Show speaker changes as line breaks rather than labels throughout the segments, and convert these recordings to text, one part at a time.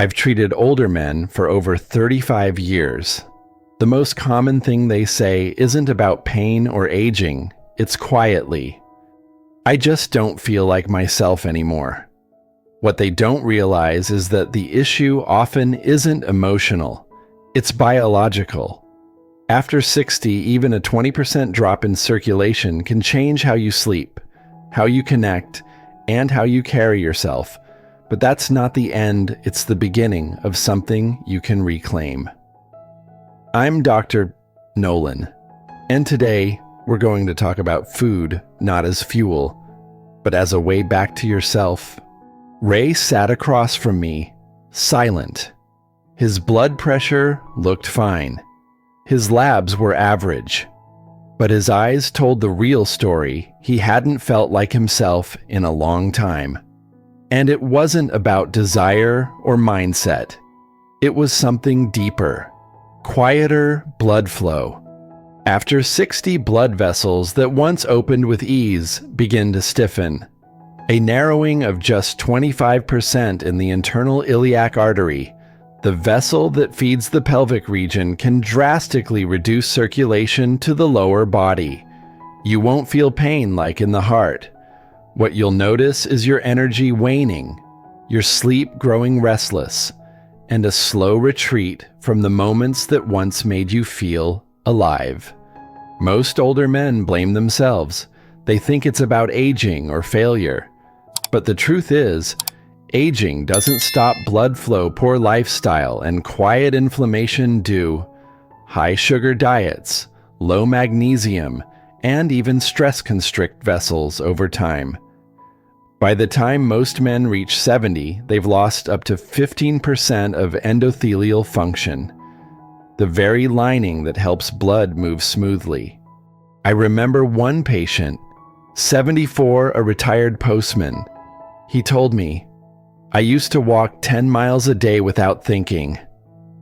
I've treated older men for over 35 years. The most common thing they say isn't about pain or aging, it's quietly, "I just don't feel like myself anymore." What they don't realize is that the issue often isn't emotional, it's biological. After 60, even a 20% drop in circulation can change how you sleep, how you connect, and how you carry yourself. But that's not the end, it's the beginning of something you can reclaim. I'm Dr. Nolan, and today we're going to talk about food not as fuel, but as a way back to yourself. Ray sat across from me, silent. His blood pressure looked fine. His labs were average. But his eyes told the real story. He hadn't felt like himself in a long time. And it wasn't about desire or mindset. It was something deeper. Quieter blood flow. After 60, blood vessels that once opened with ease begin to stiffen. A narrowing of just 25% in the internal iliac artery, the vessel that feeds the pelvic region, can drastically reduce circulation to the lower body. You won't feel pain like in the heart. What you'll notice is your energy waning, your sleep growing restless, and a slow retreat from the moments that once made you feel alive. Most older men blame themselves. They think it's about aging or failure. But the truth is, aging doesn't stop blood flow. Poor lifestyle and quiet inflammation do. High sugar diets, low magnesium, and even stress constrict vessels over time. By the time most men reach 70, they've lost up to 15% of endothelial function, the very lining that helps blood move smoothly. I remember one patient, 74, a retired postman. He told me, "I used to walk 10 miles a day without thinking.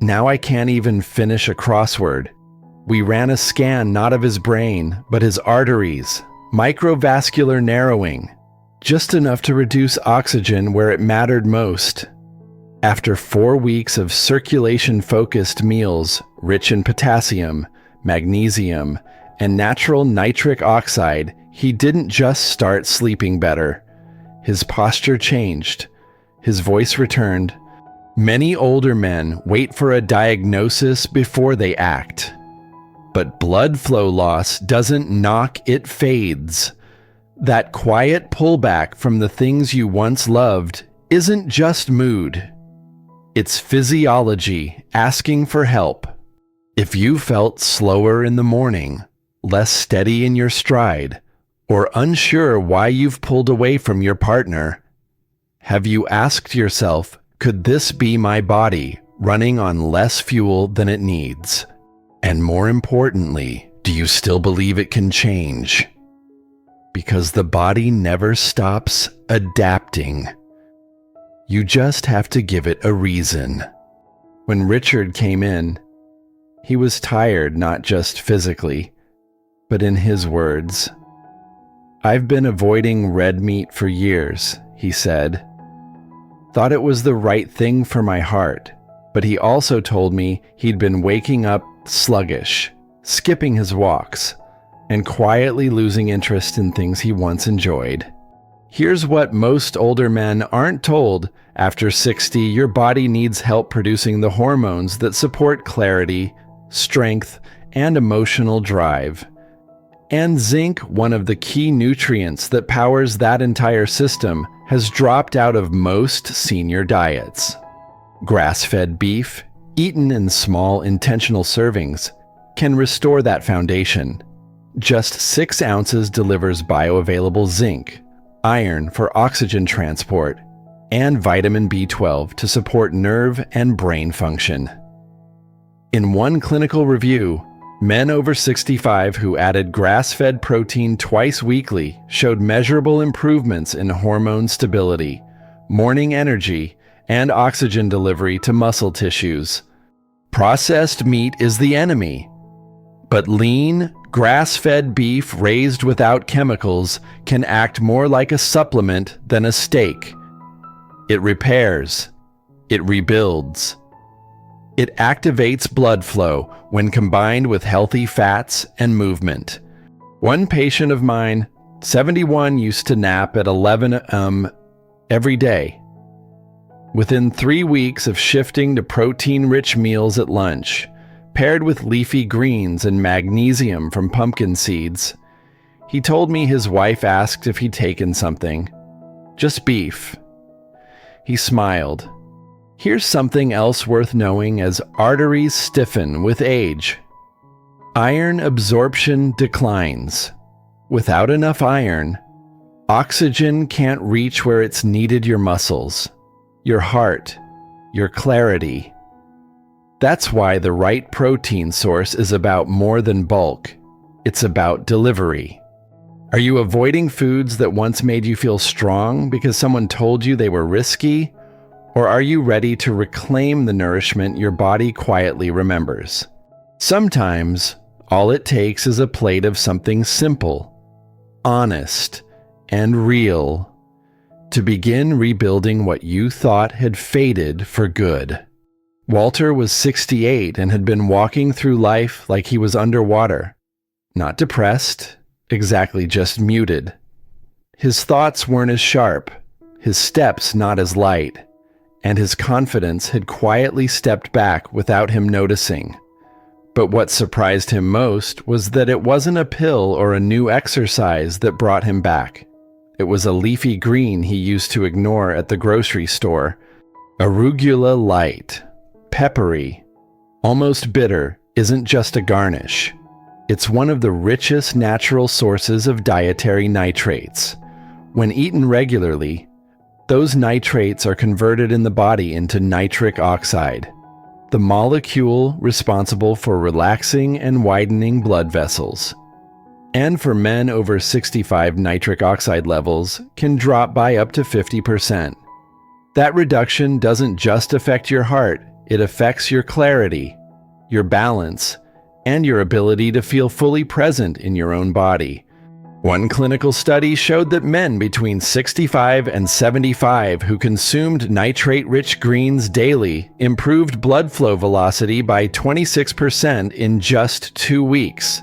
Now I can't even finish a crossword." We ran a scan not of his brain, but his arteries, microvascular narrowing, just enough to reduce oxygen where it mattered most. After 4 weeks of circulation-focused meals, rich in potassium, magnesium, and natural nitric oxide, he didn't just start sleeping better. His posture changed. His voice returned. Many older men wait for a diagnosis before they act. But blood flow loss doesn't knock, it fades. That quiet pullback from the things you once loved isn't just mood. It's physiology asking for help. If you felt slower in the morning, less steady in your stride, or unsure why you've pulled away from your partner, have you asked yourself, could this be my body running on less fuel than it needs? And more importantly, do you still believe it can change? Because the body never stops adapting. You just have to give it a reason. When Richard came in, he was tired, not just physically, but in his words. "I've been avoiding red meat for years," he said. "Thought it was the right thing for my heart," but he also told me he'd been waking up sluggish, skipping his walks, and quietly losing interest in things he once enjoyed. Here's what most older men aren't told. After 60, your body needs help producing the hormones that support clarity, strength, and emotional drive. And zinc, one of the key nutrients that powers that entire system, has dropped out of most senior diets. Grass-fed beef, eaten in small intentional servings, can restore that foundation. Just 6 ounces delivers bioavailable zinc, iron for oxygen transport, and vitamin B12 to support nerve and brain function. In one clinical review, men over 65 who added grass-fed protein twice weekly showed measurable improvements in hormone stability, morning energy, and oxygen delivery to muscle tissues. Processed meat is the enemy, but lean, grass-fed beef raised without chemicals can act more like a supplement than a steak. It repairs, It rebuilds. It activates blood flow when combined with healthy fats and movement. One patient of mine, 71, used to nap at 11 a.m. every day. Within 3 weeks of shifting to protein-rich meals at lunch, paired with leafy greens and magnesium from pumpkin seeds, he told me his wife asked if he'd taken something. Just beef. He smiled. Here's something else worth knowing as arteries stiffen with age. Iron absorption declines. Without enough iron, oxygen can't reach where it's needed your muscles, your heart, your clarity. That's why the right protein source is about more than bulk. It's about delivery. Are you avoiding foods that once made you feel strong because someone told you they were risky? Or are you ready to reclaim the nourishment your body quietly remembers? Sometimes, all it takes is a plate of something simple, honest, and real to begin rebuilding what you thought had faded for good. Walter was 68 and had been walking through life like he was underwater. Not depressed, exactly just muted. His thoughts weren't as sharp, his steps not as light, and his confidence had quietly stepped back without him noticing. But what surprised him most was that it wasn't a pill or a new exercise that brought him back. It was a leafy green he used to ignore at the grocery store. Arugula light, peppery, almost bitter, isn't just a garnish. It's one of the richest natural sources of dietary nitrates. When eaten regularly, those nitrates are converted in the body into nitric oxide, the molecule responsible for relaxing and widening blood vessels. And for men over 65, nitric oxide levels can drop by up to 50%. That reduction doesn't just affect your heart, it affects your clarity, your balance, and your ability to feel fully present in your own body. One clinical study showed that men between 65 and 75 who consumed nitrate-rich greens daily improved blood flow velocity by 26% in just 2 weeks.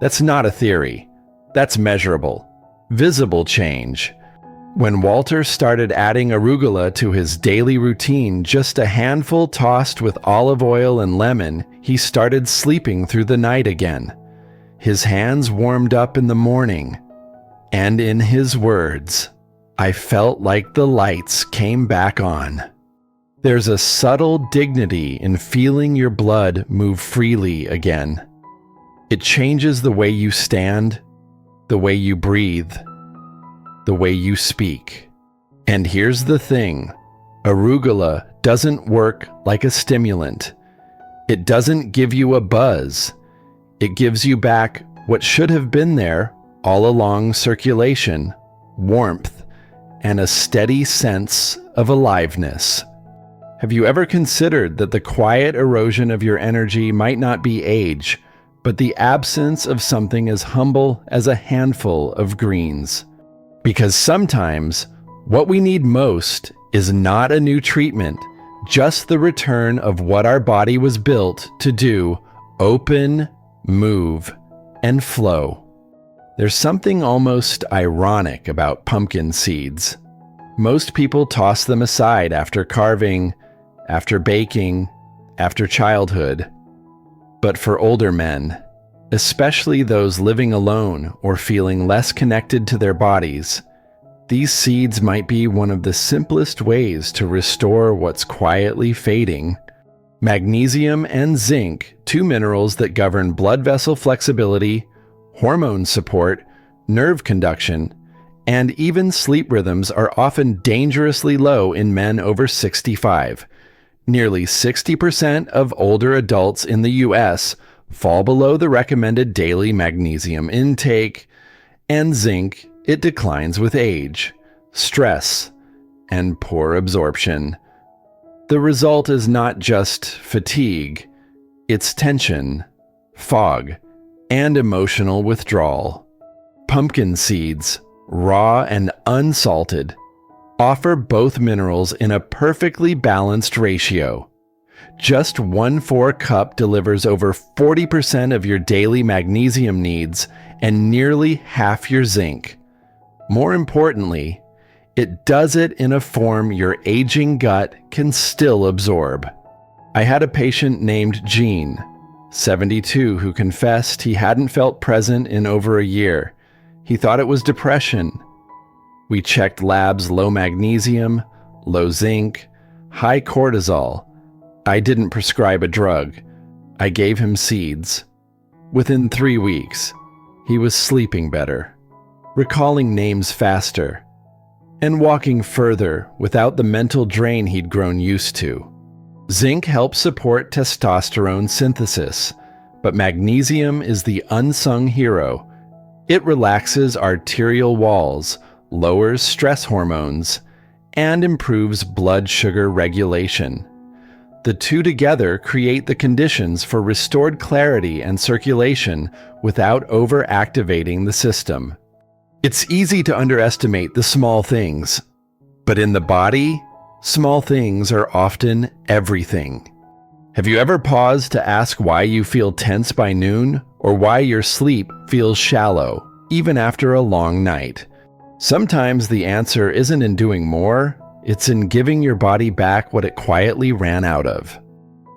That's not a theory. That's measurable. Visible change. When Walter started adding arugula to his daily routine, just a handful tossed with olive oil and lemon, he started sleeping through the night again. His hands warmed up in the morning, and in his words, I felt like the lights came back on. There's a subtle dignity in feeling your blood move freely again. It changes the way you stand, the way you breathe, the way you speak. And here's the thing, arugula doesn't work like a stimulant. It doesn't give you a buzz. It gives you back what should have been there all along: circulation, warmth, and a steady sense of aliveness. Have you ever considered that the quiet erosion of your energy might not be age, but the absence of something as humble as a handful of greens? Because sometimes what we need most is not a new treatment, just the return of what our body was built to do: open, move, and flow. There's something almost ironic about pumpkin seeds. Most people toss them aside after carving, after baking, after childhood. But for older men, especially those living alone or feeling less connected to their bodies, these seeds might be one of the simplest ways to restore what's quietly fading. Magnesium and zinc, 2 minerals that govern blood vessel flexibility, hormone support, nerve conduction, and even sleep rhythms, are often dangerously low in men over 65. Nearly 60% of older adults in the US fall below the recommended daily magnesium intake, and zinc, it declines with age, stress, and poor absorption. The result is not just fatigue, it's tension, fog, and emotional withdrawal. Pumpkin seeds, raw and unsalted, Offer both minerals in a perfectly balanced ratio. Just 1/4 cup delivers over 40% of your daily magnesium needs and nearly half your zinc. More importantly, it does it in a form your aging gut can still absorb. I had a patient named Gene, 72, who confessed he hadn't felt present in over a year. He thought it was depression. We checked labs: low magnesium, low zinc, high cortisol. I didn't prescribe a drug. I gave him seeds. Within 3 weeks, he was sleeping better, recalling names faster, and walking further without the mental drain he'd grown used to. Zinc helps support testosterone synthesis, but magnesium is the unsung hero. It relaxes arterial walls, lowers stress hormones, and improves blood sugar regulation. The two together create the conditions for restored clarity and circulation without over-activating the system. It's easy to underestimate the small things, but in the body, small things are often everything. Have you ever paused to ask why you feel tense by noon, or why your sleep feels shallow, even after a long night? Sometimes the answer isn't in doing more, it's in giving your body back what it quietly ran out of.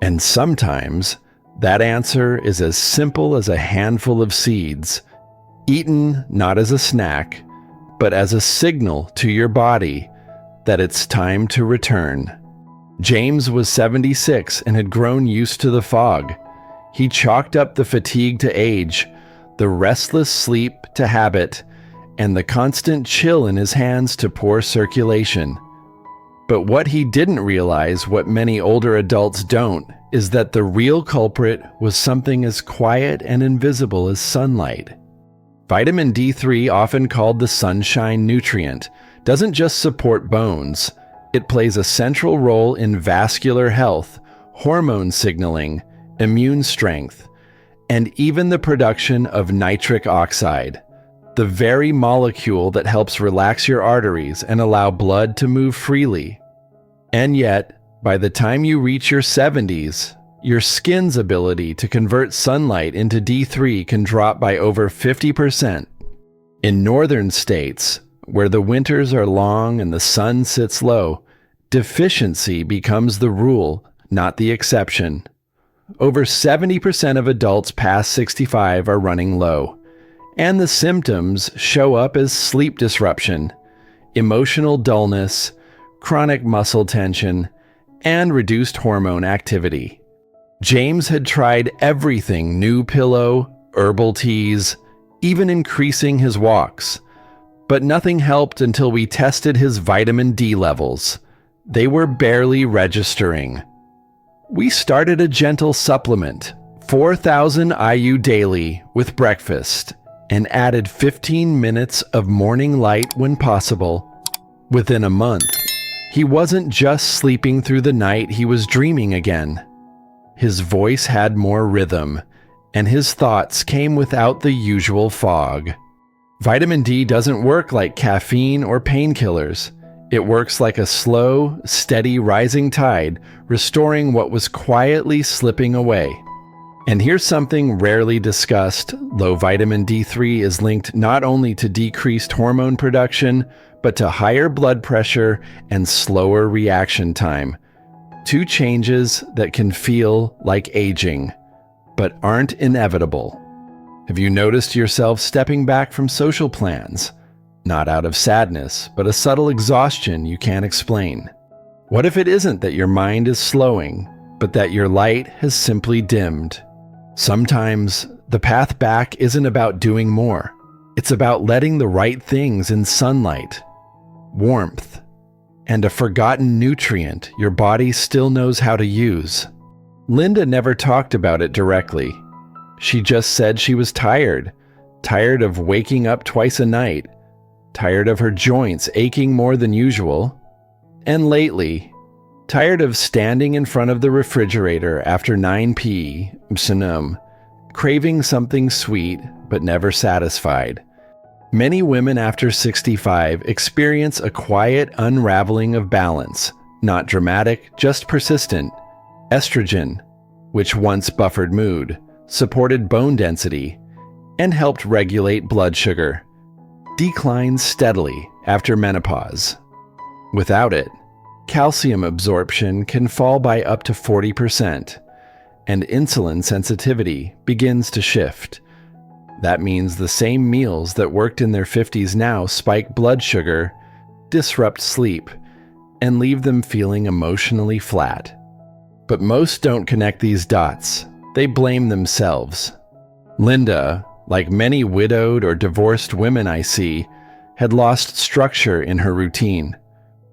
And sometimes that answer is as simple as a handful of seeds, eaten not as a snack, but as a signal to your body that it's time to return. James was 76 and had grown used to the fog. He chalked up the fatigue to age, the restless sleep to habit, and the constant chill in his hands to poor circulation. But what he didn't realize, what many older adults don't, is that the real culprit was something as quiet and invisible as sunlight. Vitamin D3, often called the sunshine nutrient, doesn't just support bones. It plays a central role in vascular health, hormone signaling, immune strength, and even the production of nitric oxide, the very molecule that helps relax your arteries and allow blood to move freely. And yet, by the time you reach your 70s, your skin's ability to convert sunlight into D3 can drop by over 50%. In northern states, where the winters are long and the sun sits low, deficiency becomes the rule, not the exception. Over 70% of adults past 65 are running low, and the symptoms show up as sleep disruption, emotional dullness, chronic muscle tension, and reduced hormone activity. James had tried everything: new pillow, herbal teas, even increasing his walks. But nothing helped until we tested his vitamin D levels. They were barely registering. We started a gentle supplement, 4,000 IU daily with breakfast, and added 15 minutes of morning light when possible. Within a month, he wasn't just sleeping through the night, he was dreaming again. His voice had more rhythm, and his thoughts came without the usual fog. Vitamin D doesn't work like caffeine or painkillers. It works like a slow, steady rising tide, restoring what was quietly slipping away. And here's something rarely discussed: low vitamin D3 is linked not only to decreased hormone production, but to higher blood pressure and slower reaction time. Two changes that can feel like aging, but aren't inevitable. Have you noticed yourself stepping back from social plans? Not out of sadness, but a subtle exhaustion you can't explain. What if it isn't that your mind is slowing, but that your light has simply dimmed? Sometimes the path back isn't about doing more. It's about letting the right things in: sunlight, warmth, and a forgotten nutrient your body still knows how to use. Linda never talked about it directly. She just said she was tired of waking up twice a night, tired of her joints aching more than usual, and lately, tired of standing in front of the refrigerator after 9 p.m, craving something sweet but never satisfied. Many women after 65 experience a quiet unraveling of balance, not dramatic, just persistent. Estrogen, which once buffered mood, supported bone density, and helped regulate blood sugar, declines steadily after menopause. Without it, calcium absorption can fall by up to 40%, and insulin sensitivity begins to shift. That means the same meals that worked in their 50s now spike blood sugar, disrupt sleep, and leave them feeling emotionally flat. But most don't connect these dots. They blame themselves. Linda, like many widowed or divorced women I see, had lost structure in her routine.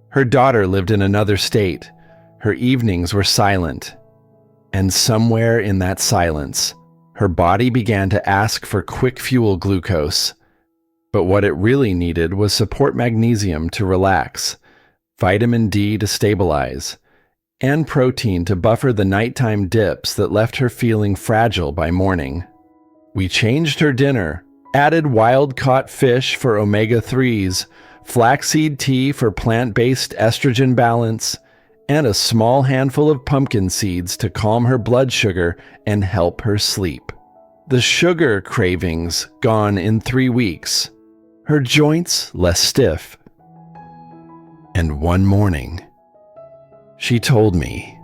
Her daughter lived in another state. Her evenings were silent. And somewhere in that silence, her body began to ask for quick fuel glucose. But what it really needed was support magnesium to relax, vitamin D to stabilize, and protein to buffer the nighttime dips that left her feeling fragile by morning. We changed her dinner, added wild-caught fish for omega-3s, flaxseed tea for plant-based estrogen balance, and a small handful of pumpkin seeds to calm her blood sugar and help her sleep. The sugar cravings gone in 3 weeks, her joints less stiff. And one morning, she told me,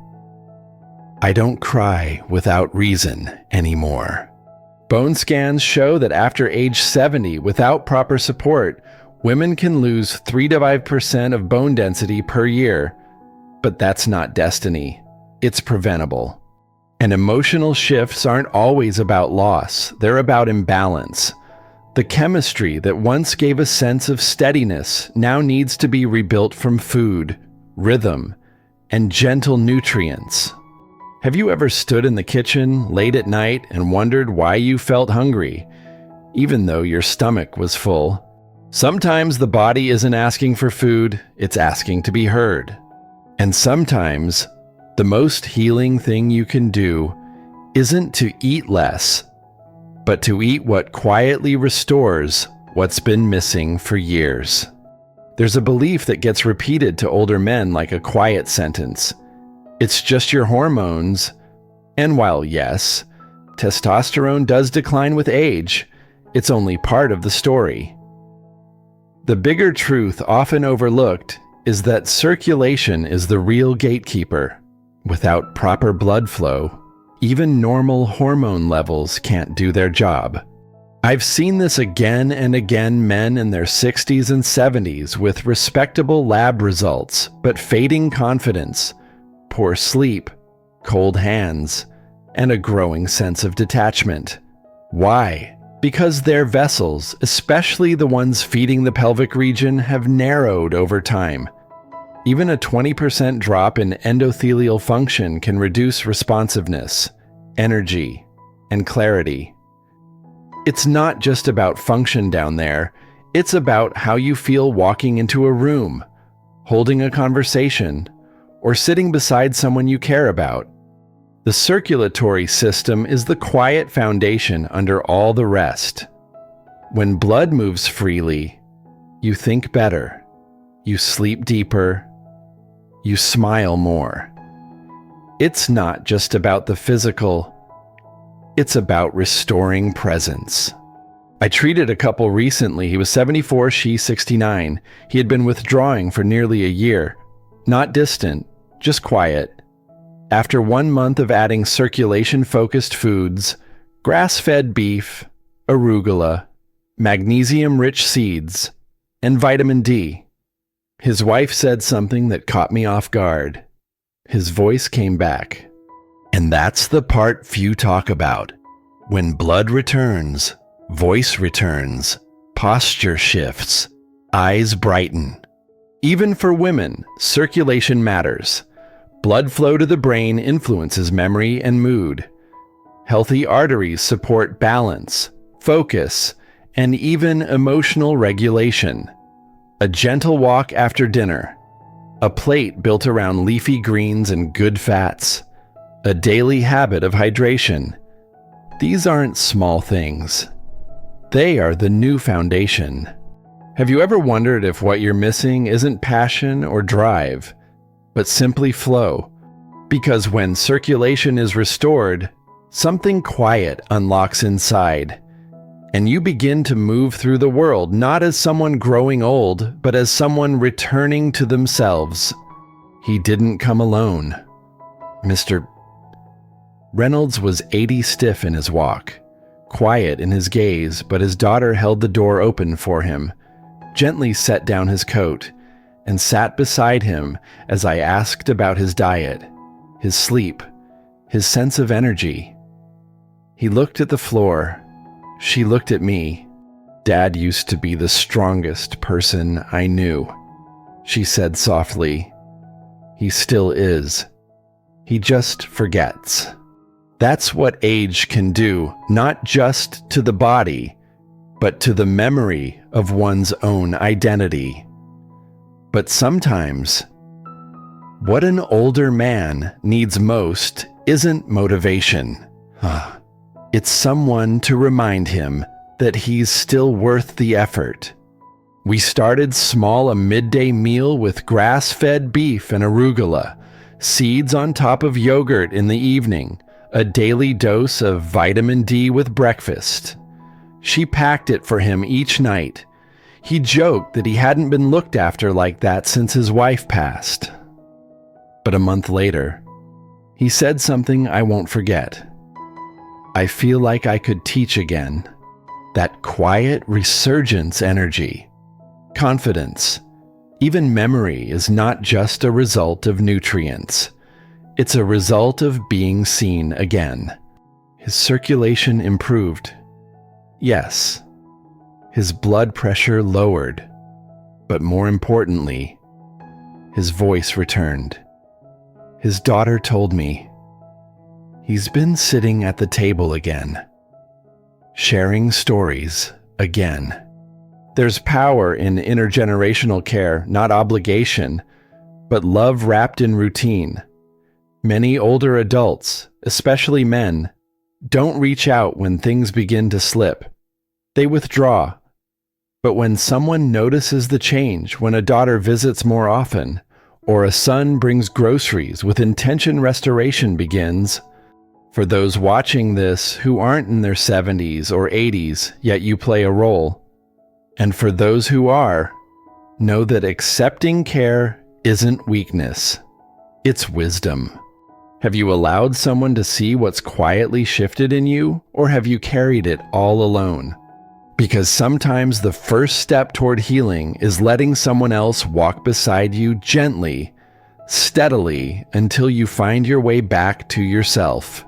"I don't cry without reason anymore." Bone scans show that after age 70, without proper support, women can lose 3 to 5% of bone density per year. But that's not destiny. It's preventable. And emotional shifts aren't always about loss. They're about imbalance. The chemistry that once gave a sense of steadiness now needs to be rebuilt from food, rhythm, and gentle nutrients. Have you ever stood in the kitchen late at night and wondered why you felt hungry, even though your stomach was full? Sometimes the body isn't asking for food, it's asking to be heard. And sometimes, the most healing thing you can do isn't to eat less, but to eat what quietly restores what's been missing for years. There's a belief that gets repeated to older men like a quiet sentence. It's just your hormones. And while yes, testosterone does decline with age, it's only part of the story. The bigger truth often overlooked is that circulation is the real gatekeeper. Without proper blood flow, even normal hormone levels can't do their job. I've seen this again and again, men in their 60s and 70s with respectable lab results, but fading confidence, poor sleep, cold hands, and a growing sense of detachment. Why? Because their vessels, especially the ones feeding the pelvic region, have narrowed over time. Even a 20% drop in endothelial function can reduce responsiveness, energy, and clarity. It's not just about function down there, it's about how you feel walking into a room, holding a conversation, or sitting beside someone you care about. The circulatory system is the quiet foundation under all the rest. When blood moves freely, you think better, you sleep deeper, you smile more. It's not just about the physical, it's about restoring presence. I treated a couple recently. He was 74, she 69. He had been withdrawing for nearly a year. Not distant, just quiet. After 1 month of adding circulation-focused foods, grass-fed beef, arugula, magnesium-rich seeds, and vitamin D, his wife said something that caught me off guard. His voice came back. And that's the part few talk about. When blood returns, voice returns, posture shifts, eyes brighten. Even for women, circulation matters. Blood flow to the brain influences memory and mood. Healthy arteries support balance, focus, and even emotional regulation. A gentle walk after dinner. A plate built around leafy greens and good fats. A daily habit of hydration. These aren't small things. They are the new foundation. Have you ever wondered if what you're missing isn't passion or drive, but simply flow? Because when circulation is restored, something quiet unlocks inside, and you begin to move through the world not as someone growing old, but as someone returning to themselves. He didn't come alone. Mr. Reynolds was 80 stiff in his walk, quiet in his gaze, but his daughter held the door open for him, gently set down his coat, and sat beside him as I asked about his diet, his sleep, his sense of energy. He looked at the floor. She looked at me. "Dad used to be the strongest person I knew," she said softly. "He still is. He just forgets." That's what age can do, not just to the body, but to the memory of one's own identity. But sometimes, what an older man needs most isn't motivation. It's someone to remind him that he's still worth the effort. We started small, a midday meal with grass-fed beef and arugula, seeds on top of yogurt in the evening, a daily dose of vitamin D with breakfast. She packed it for him each night. He joked that he hadn't been looked after like that since his wife passed. But a month later, he said something I won't forget. "I feel like I could teach again." That quiet resurgence energy, confidence, even memory is not just a result of nutrients. It's a result of being seen again. His circulation improved. Yes. His blood pressure lowered. But more importantly, his voice returned. His daughter told me, "He's been sitting at the table again, sharing stories again." There's power in intergenerational care, not obligation, but love wrapped in routine. Many older adults, especially men, don't reach out when things begin to slip. They withdraw. But when someone notices the change, when a daughter visits more often, or a son brings groceries with intention, restoration begins. For those watching this who aren't in their 70s or 80s, yet you play a role. And for those who are, know that accepting care isn't weakness. It's wisdom. Have you allowed someone to see what's quietly shifted in you, or have you carried it all alone? Because sometimes the first step toward healing is letting someone else walk beside you gently, steadily, until you find your way back to yourself.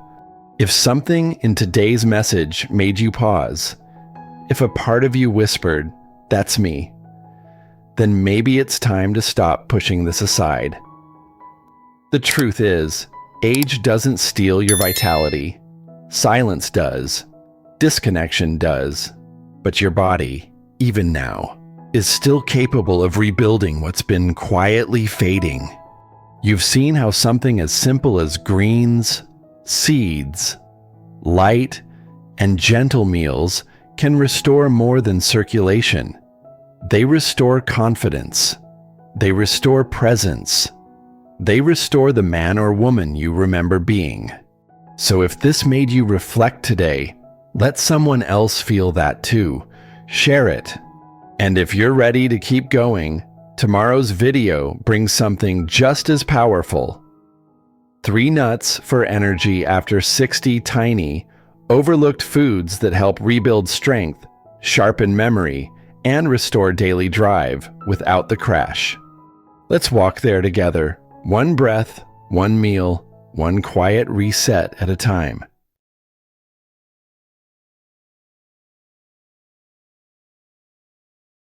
If something in today's message made you pause, if a part of you whispered, "That's me," then maybe it's time to stop pushing this aside. The truth is, age doesn't steal your vitality. Silence does. Disconnection does. But your body, even now, is still capable of rebuilding what's been quietly fading. You've seen how something as simple as greens, seeds, light, and gentle meals can restore more than circulation. They restore confidence. They restore presence. They restore the man or woman you remember being. So if this made you reflect today, let someone else feel that too. Share it. And if you're ready to keep going, tomorrow's video brings something just as powerful. 3 nuts for energy after 60 tiny, overlooked foods that help rebuild strength, sharpen memory, and restore daily drive without the crash. Let's walk there together, one breath, one meal, one quiet reset at a time.